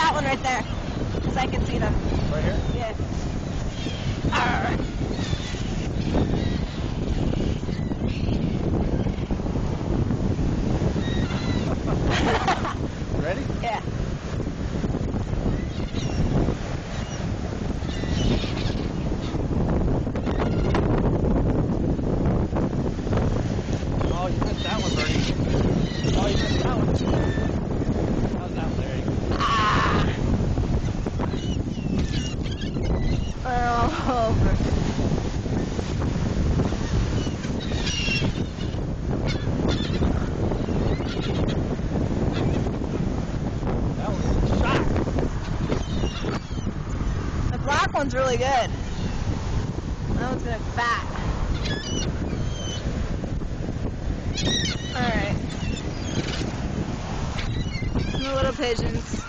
that one right there, because I can see them. Right here? Yeah. Alright. Ready? Yeah. Oh, you missed that one, Bertie. Oh, you missed that one. How's that, Larry? Ah. Over. That was a shot. The black one's really good. That one's gonna be fat. Alright. The little pigeons.